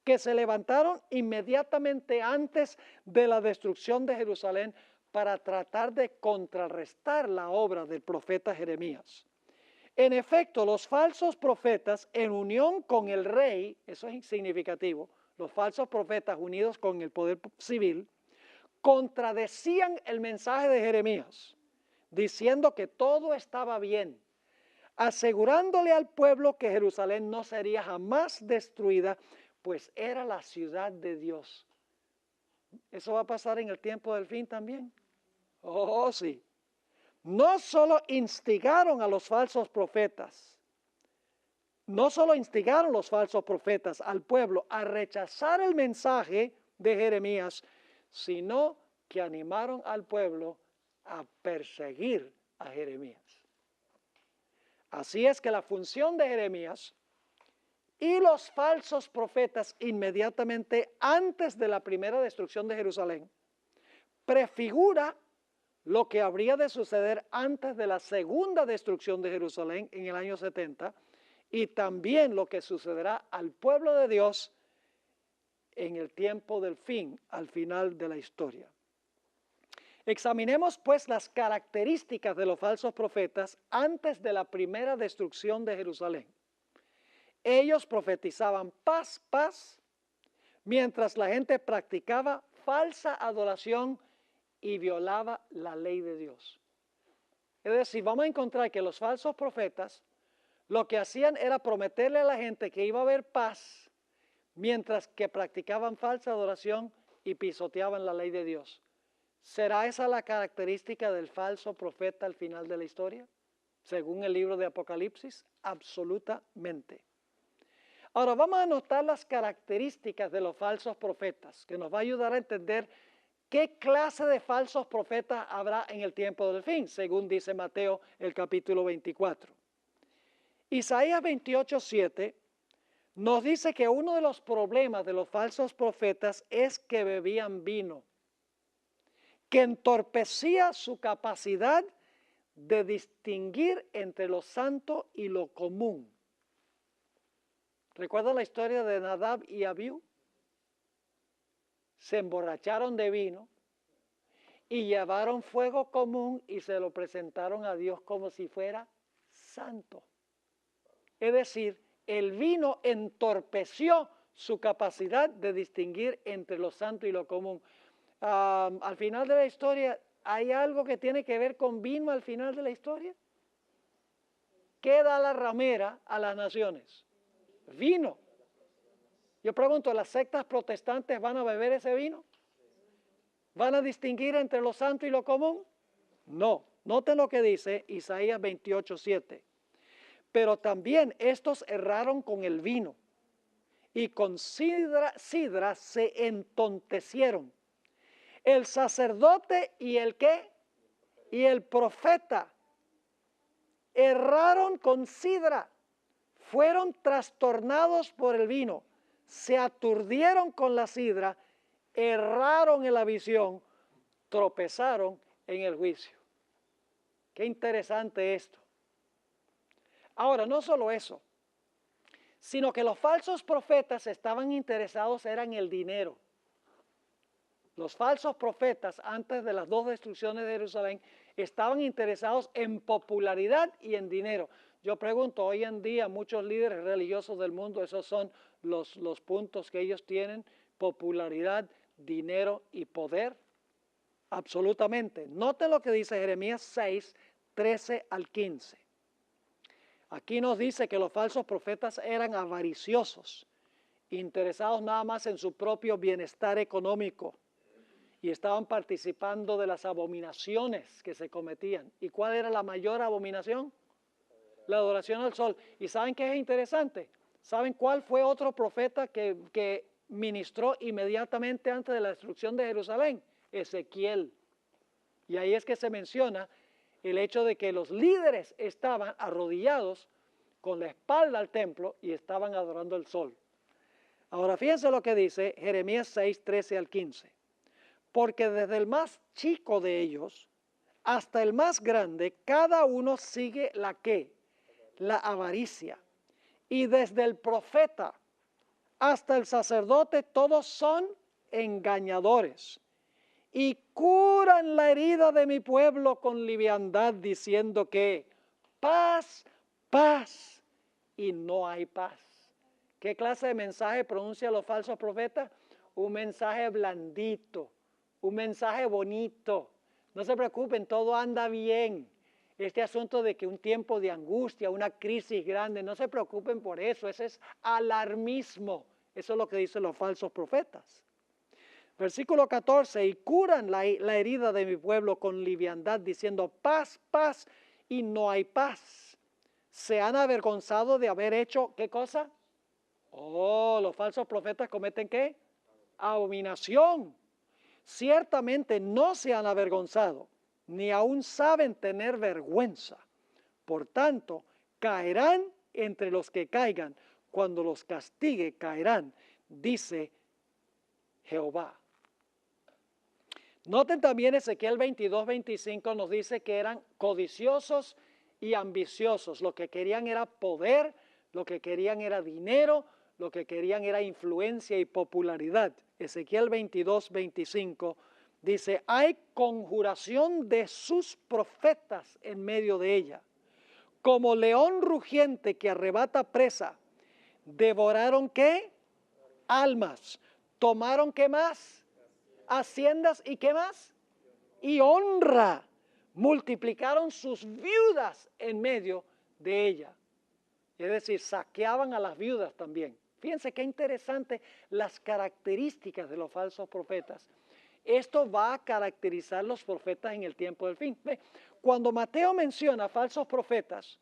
que se levantaron inmediatamente antes de la destrucción de Jerusalén para tratar de contrarrestar la obra del profeta Jeremías. En efecto, los falsos profetas en unión con el rey, eso es significativo, los falsos profetas unidos con el poder civil, contradecían el mensaje de Jeremías, diciendo que todo estaba bien, asegurándole al pueblo que Jerusalén no sería jamás destruida, pues era la ciudad de Dios. ¿Eso va a pasar en el tiempo del fin también? Oh, sí. No solo instigaron a los falsos profetas, no solo instigaron los falsos profetas al pueblo a rechazar el mensaje de Jeremías, sino que animaron al pueblo a perseguir a Jeremías. Así es que la función de Jeremías y los falsos profetas inmediatamente antes de la primera destrucción de Jerusalén prefigura lo que habría de suceder antes de la segunda destrucción de Jerusalén en el año 70 y también lo que sucederá al pueblo de Dios en el tiempo del fin, al final de la historia. Examinemos pues las características de los falsos profetas antes de la primera destrucción de Jerusalén. Ellos profetizaban paz, paz, mientras la gente practicaba falsa adoración y violaba la ley de Dios. Es decir, vamos a encontrar que los falsos profetas lo que hacían era prometerle a la gente que iba a haber paz, mientras que practicaban falsa adoración y pisoteaban la ley de Dios. ¿Será esa la característica del falso profeta al final de la historia? Según el libro de Apocalipsis, absolutamente. Ahora vamos a notar las características de los falsos profetas, que nos va a ayudar a entender qué clase de falsos profetas habrá en el tiempo del fin, según dice Mateo el capítulo 24. Isaías 28:7 nos dice que uno de los problemas de los falsos profetas es que bebían vino, que entorpecía su capacidad de distinguir entre lo santo y lo común. ¿Recuerdan la historia de Nadab y Abiú? Se emborracharon de vino y llevaron fuego común y se lo presentaron a Dios como si fuera santo. Es decir, el vino entorpeció su capacidad de distinguir entre lo santo y lo común. Al final de la historia, ¿hay algo que tiene que ver con vino al final de la historia? ¿Qué da la ramera a las naciones? Vino. Yo pregunto, ¿las sectas protestantes van a beber ese vino? ¿Van a distinguir entre lo santo y lo común? No. Noten lo que dice Isaías 28:7. Pero también estos erraron con el vino y con sidra se entontecieron. El sacerdote y el ¿qué? Y el profeta erraron con sidra, fueron trastornados por el vino, se aturdieron con la sidra, erraron en la visión, tropezaron en el juicio. Qué interesante esto. Ahora, no solo eso, sino que los falsos profetas estaban interesados en el dinero. Los falsos profetas, antes de las dos destrucciones de Jerusalén, estaban interesados en popularidad y en dinero. Yo pregunto, hoy en día muchos líderes religiosos del mundo, esos son los puntos que ellos tienen: popularidad, dinero y poder. Absolutamente. Noten lo que dice Jeremías 6, 13 al 15. Aquí nos dice que los falsos profetas eran avariciosos, interesados nada más en su propio bienestar económico, y estaban participando de las abominaciones que se cometían. ¿Y cuál era la mayor abominación? La adoración al sol. ¿Y saben qué es interesante? ¿Saben cuál fue otro profeta que ministró inmediatamente antes de la destrucción de Jerusalén? Ezequiel. Y ahí es que se menciona el hecho de que los líderes estaban arrodillados con la espalda al templo y estaban adorando el sol. Ahora fíjense lo que dice Jeremías 6, 13 al 15. Porque desde el más chico de ellos hasta el más grande, cada uno sigue la ¿qué? La avaricia. Y desde el profeta hasta el sacerdote, todos son engañadores. Y curan la herida de mi pueblo con liviandad, diciendo que paz, paz, y no hay paz. ¿Qué clase de mensaje pronuncian los falsos profetas? Un mensaje blandito, un mensaje bonito. No se preocupen, todo anda bien. Este asunto de que un tiempo de angustia, una crisis grande, no se preocupen por eso. Ese es alarmismo. Eso es lo que dicen los falsos profetas. Versículo 14, y curan la herida de mi pueblo con liviandad, diciendo paz, paz, y no hay paz. Se han avergonzado de haber hecho, ¿qué cosa? Oh, los falsos profetas cometen ¿qué? Abominación. Ciertamente no se han avergonzado, ni aún saben tener vergüenza. Por tanto, caerán entre los que caigan. Cuando los castigue, caerán, dice Jehová. Noten también Ezequiel 22, 25 nos dice que eran codiciosos y ambiciosos. Lo que querían era poder, lo que querían era dinero, lo que querían era influencia y popularidad. Ezequiel 22, 25 dice, hay conjuración de sus profetas en medio de ella. Como león rugiente que arrebata presa, devoraron ¿qué? Almas. Tomaron ¿qué más? Haciendas y ¿qué más? Y honra. Multiplicaron sus viudas en medio de ella. Es decir, saqueaban a las viudas también. Fíjense qué interesante las características de los falsos profetas. Esto va a caracterizar los profetas en el tiempo del fin. Ve, cuando Mateo menciona falsos profetas,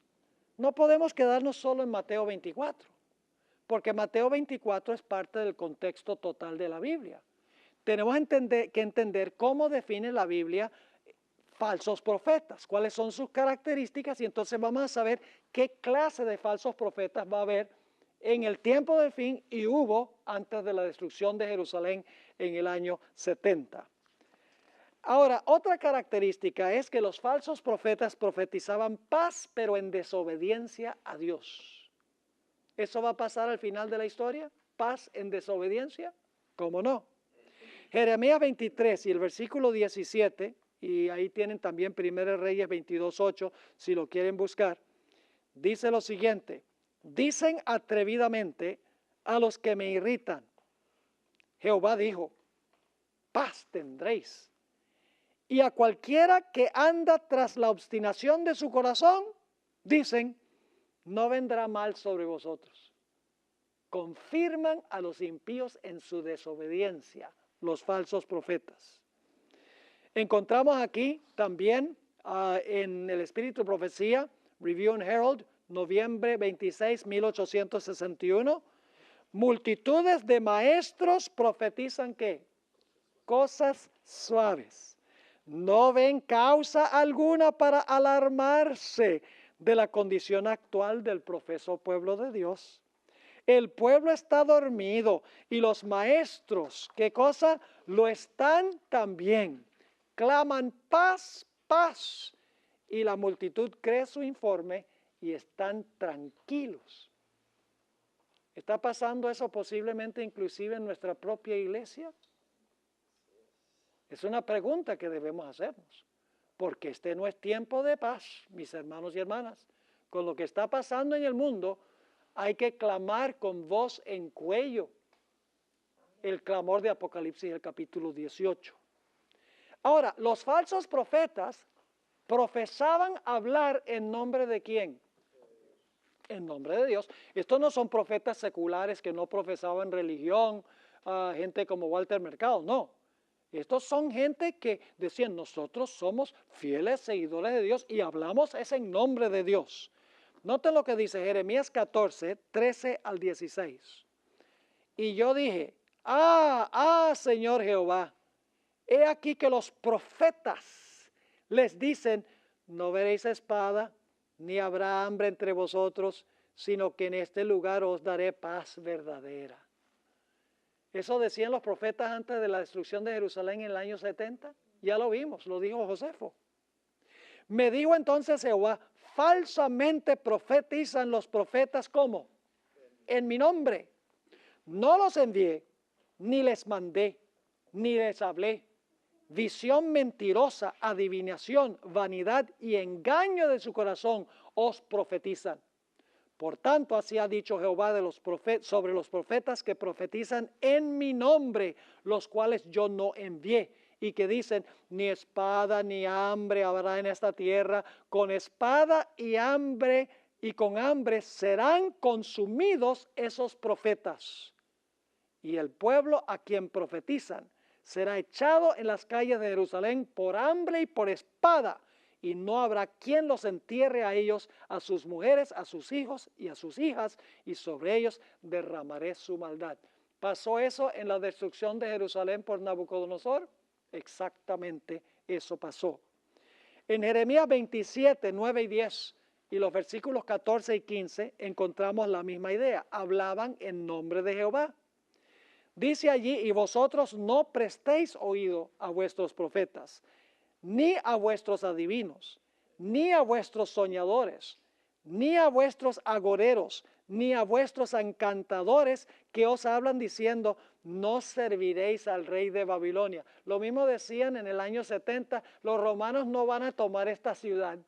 no podemos quedarnos solo en Mateo 24, porque Mateo 24 es parte del contexto total de la Biblia. Tenemos que entender cómo define la Biblia falsos profetas, cuáles son sus características, y entonces vamos a saber qué clase de falsos profetas va a haber en el tiempo del fin y hubo antes de la destrucción de Jerusalén en el año 70. Ahora, otra característica es que los falsos profetas profetizaban paz, pero en desobediencia a Dios. ¿Eso va a pasar al final de la historia? ¿Paz en desobediencia? ¿Cómo no? Jeremías 23 y el versículo 17, y ahí tienen también 1 Reyes 22:8, si lo quieren buscar, dice lo siguiente: dicen atrevidamente a los que me irritan, Jehová dijo, paz tendréis. Y a cualquiera que anda tras la obstinación de su corazón, dicen, no vendrá mal sobre vosotros. Confirman a los impíos en su desobediencia, los falsos profetas. Encontramos aquí también en el Espíritu de Profecía, Review and Herald, noviembre 26, 1861, multitudes de maestros profetizan ¿qué? Cosas suaves. No ven causa alguna para alarmarse de la condición actual del profeso pueblo de Dios. El pueblo está dormido y los maestros, ¿qué cosa? Lo están también. Claman paz, paz. Y la multitud cree su informe y están tranquilos. ¿Está pasando eso posiblemente inclusive en nuestra propia iglesia? Es una pregunta que debemos hacernos, porque este no es tiempo de paz, mis hermanos y hermanas. Con lo que está pasando en el mundo, hay que clamar con voz en cuello. El clamor de Apocalipsis, el capítulo 18. Ahora, los falsos profetas profesaban hablar en nombre de ¿quién? En nombre de Dios. Estos no son profetas seculares que no profesaban religión, gente como Walter Mercado, no. Estos son gente que decían, nosotros somos fieles seguidores de Dios y hablamos es en nombre de Dios. Noten lo que dice Jeremías 14, 13 al 16. Y yo dije, Señor Jehová, he aquí que los profetas les dicen, no veréis espada, ni habrá hambre entre vosotros, sino que en este lugar os daré paz verdadera. Eso decían los profetas antes de la destrucción de Jerusalén en el año 70. Ya lo vimos, lo dijo Josefo. Me dijo entonces Jehová, falsamente profetizan los profetas ¿cómo? En mi nombre. No los envié, ni les mandé, ni les hablé. Visión mentirosa, adivinación, vanidad y engaño de su corazón os profetizan. Por tanto, así ha dicho Jehová sobre los profetas que profetizan en mi nombre, los cuales yo no envié, y que dicen, ni espada ni hambre habrá en esta tierra, con espada y hambre y con hambre serán consumidos esos profetas. Y el pueblo a quien profetizan será echado en las calles de Jerusalén por hambre y por espada, y no habrá quien los entierre a ellos, a sus mujeres, a sus hijos y a sus hijas, y sobre ellos derramaré su maldad. ¿Pasó eso en la destrucción de Jerusalén por Nabucodonosor? Exactamente eso pasó. En Jeremías 27, 9 y 10 y los versículos 14 y 15 encontramos la misma idea. Hablaban en nombre de Jehová. Dice allí, y vosotros no prestéis oído a vuestros profetas, ni a vuestros adivinos, ni a vuestros soñadores, ni a vuestros agoreros, ni a vuestros encantadores que os hablan diciendo, no serviréis al rey de Babilonia. Lo mismo decían en el año 70, los romanos no van a tomar esta ciudad.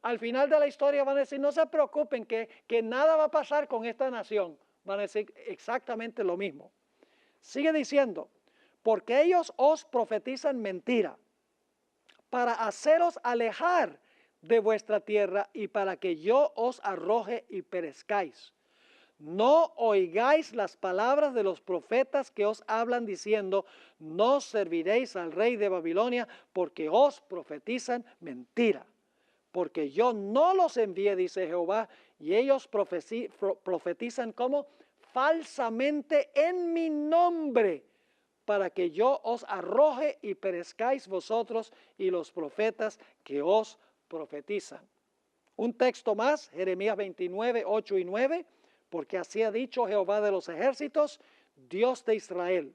Al final de la historia van a decir, no se preocupen que nada va a pasar con esta nación. Van a decir exactamente lo mismo. Sigue diciendo, porque ellos os profetizan mentira, para haceros alejar de vuestra tierra y para que yo os arroje y perezcáis. no oigáis las palabras de los profetas que os hablan diciendo, no serviréis al rey de Babilonia, porque os profetizan mentira. Porque yo no los envié, dice Jehová, y ellos profetizan como falsamente en mi nombre, para que yo os arroje y perezcáis vosotros y los profetas que os profetizan. Un texto más, Jeremías 29, 8 y 9, porque así ha dicho Jehová de los ejércitos, Dios de Israel,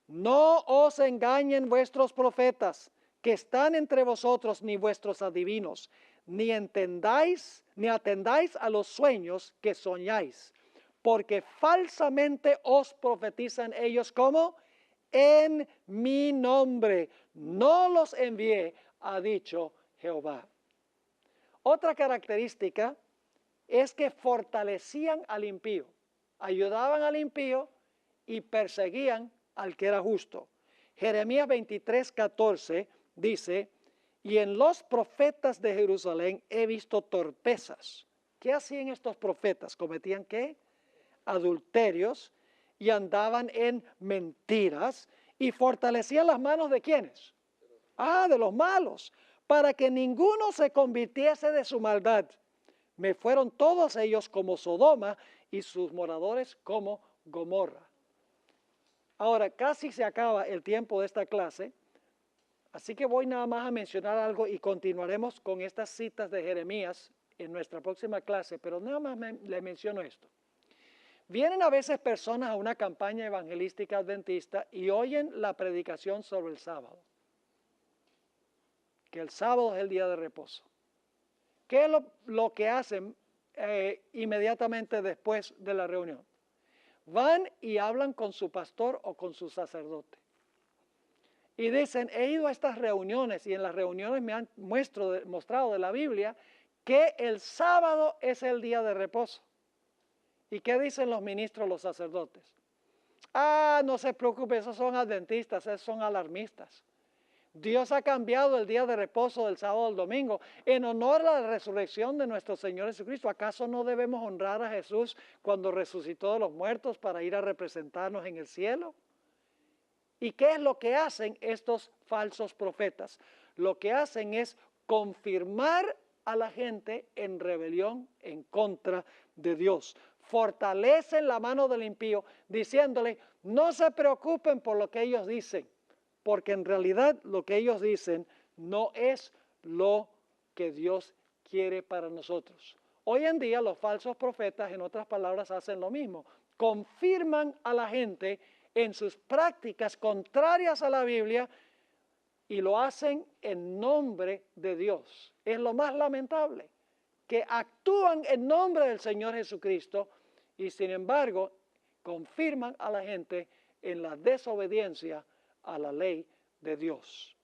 no os engañen vuestros profetas que están entre vosotros, ni vuestros adivinos, ni atendáis a los sueños que soñáis, porque falsamente os profetizan ellos como en mi nombre, no los envié, ha dicho Jehová. Otra característica es que fortalecían al impío, ayudaban al impío y perseguían al que era justo. Jeremías 23, 14 dice, y en los profetas de Jerusalén he visto torpezas. ¿Qué hacían estos profetas? ¿Cometían qué? Adulterios, y andaban en mentiras y fortalecían las manos ¿de quiénes? De los malos, para que ninguno se convirtiese de su maldad. Me fueron todos ellos como Sodoma y sus moradores como Gomorra. Ahora, casi se acaba el tiempo de esta clase, así que voy nada más a mencionar algo y continuaremos con estas citas de Jeremías en nuestra próxima clase, pero nada más le menciono esto. Vienen a veces personas a una campaña evangelística adventista y oyen la predicación sobre el sábado, que el sábado es el día de reposo. ¿Qué es lo que hacen inmediatamente después de la reunión? Van y hablan con su pastor o con su sacerdote. Y dicen, he ido a estas reuniones y en las reuniones me han mostrado de la Biblia que el sábado es el día de reposo. ¿Y qué dicen los ministros, los sacerdotes? No se preocupe, esos son adventistas, esos son alarmistas. Dios ha cambiado el día de reposo del sábado al domingo en honor a la resurrección de nuestro Señor Jesucristo. ¿Acaso no debemos honrar a Jesús cuando resucitó de los muertos para ir a representarnos en el cielo? ¿Y qué es lo que hacen estos falsos profetas? Lo que hacen es confirmar a la gente en rebelión en contra de Dios. Fortalecen la mano del impío diciéndole, no se preocupen por lo que ellos dicen, porque en realidad lo que ellos dicen no es lo que Dios quiere para nosotros. Hoy en día los falsos profetas, en otras palabras, hacen lo mismo. Confirman a la gente en sus prácticas contrarias a la Biblia y lo hacen en nombre de Dios. Es lo más lamentable, que actúan en nombre del Señor Jesucristo y sin embargo confirman a la gente en la desobediencia a la ley de Dios.